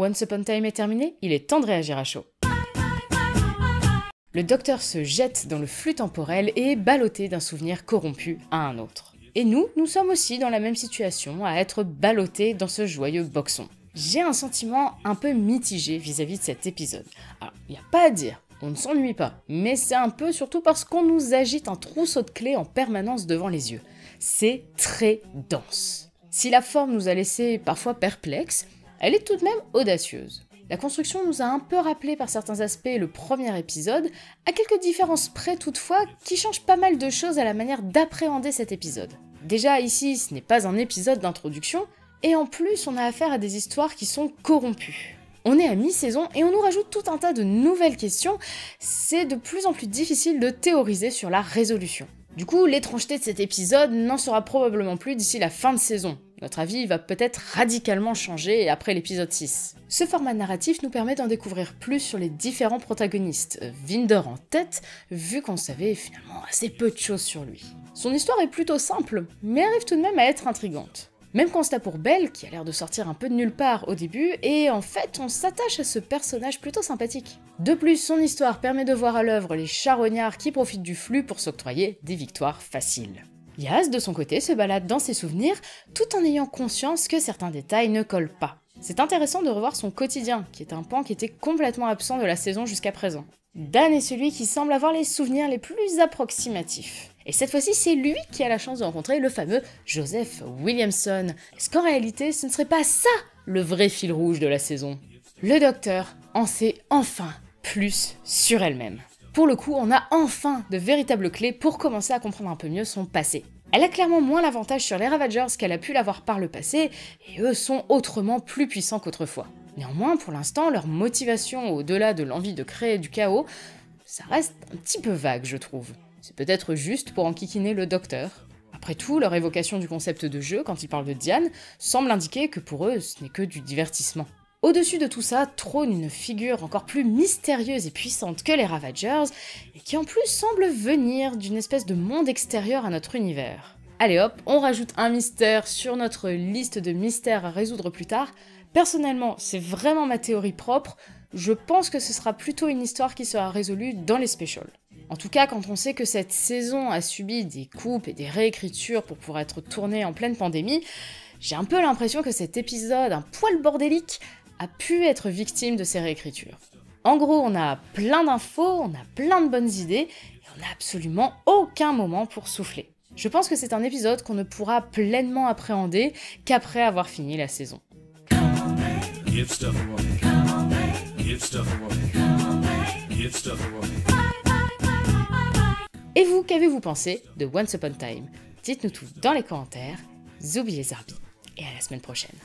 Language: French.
Once Upon a Time est terminé, il est temps de réagir à chaud. Le docteur se jette dans le flux temporel et est ballotté d'un souvenir corrompu à un autre. Et nous sommes aussi dans la même situation, à être ballottés dans ce joyeux boxon. J'ai un sentiment un peu mitigé vis-à-vis de cet épisode. Alors, il n'y a pas à dire, on ne s'ennuie pas, mais c'est un peu surtout parce qu'on nous agite un trousseau de clés en permanence devant les yeux. C'est très dense. Si la forme nous a laissé parfois perplexes, elle est tout de même audacieuse. La construction nous a un peu rappelé par certains aspects le premier épisode, à quelques différences près toutefois, qui changent pas mal de choses à la manière d'appréhender cet épisode. Déjà ici, ce n'est pas un épisode d'introduction, et en plus on a affaire à des histoires qui sont corrompues. On est à mi-saison et on nous rajoute tout un tas de nouvelles questions, c'est de plus en plus difficile de théoriser sur la résolution. Du coup, l'étrangeté de cet épisode n'en sera probablement plus d'ici la fin de saison. Notre avis va peut-être radicalement changer après l'épisode 6. Ce format narratif nous permet d'en découvrir plus sur les différents protagonistes, Vinder en tête, vu qu'on savait finalement assez peu de choses sur lui. Son histoire est plutôt simple, mais arrive tout de même à être intrigante. Même constat pour Belle, qui a l'air de sortir un peu de nulle part au début, et en fait on s'attache à ce personnage plutôt sympathique. De plus, son histoire permet de voir à l'œuvre les charognards qui profitent du flux pour s'octroyer des victoires faciles. Yaz, de son côté, se balade dans ses souvenirs, tout en ayant conscience que certains détails ne collent pas. C'est intéressant de revoir son quotidien, qui est un pan qui était complètement absent de la saison jusqu'à présent. Dan est celui qui semble avoir les souvenirs les plus approximatifs. Et cette fois-ci, c'est lui qui a la chance de rencontrer le fameux Joseph Williamson. Est-ce qu'en réalité, ce ne serait pas ça le vrai fil rouge de la saison? Le docteur en sait enfin plus sur elle-même. Pour le coup, on a enfin de véritables clés pour commencer à comprendre un peu mieux son passé. Elle a clairement moins l'avantage sur les Ravagers qu'elle a pu l'avoir par le passé, et eux sont autrement plus puissants qu'autrefois. Néanmoins, pour l'instant, leur motivation au-delà de l'envie de créer du chaos, ça reste un petit peu vague, je trouve. C'est peut-être juste pour enquiquiner le docteur. Après tout, leur évocation du concept de jeu, quand ils parlent de Diane, semble indiquer que pour eux, ce n'est que du divertissement. Au-dessus de tout ça, trône une figure encore plus mystérieuse et puissante que les Ravagers, et qui en plus semble venir d'une espèce de monde extérieur à notre univers. Allez hop, on rajoute un mystère sur notre liste de mystères à résoudre plus tard. Personnellement, c'est vraiment ma théorie propre, je pense que ce sera plutôt une histoire qui sera résolue dans les specials. En tout cas, quand on sait que cette saison a subi des coupes et des réécritures pour pouvoir être tournée en pleine pandémie, j'ai un peu l'impression que cet épisode, un poil bordélique, a pu être victime de ces réécritures. En gros, on a plein d'infos, on a plein de bonnes idées, et on n'a absolument aucun moment pour souffler. Je pense que c'est un épisode qu'on ne pourra pleinement appréhender qu'après avoir fini la saison. Et vous, qu'avez-vous pensé de Once Upon a Time? Dites-nous tout dans les commentaires. Zoubi les Zarbi, et à la semaine prochaine.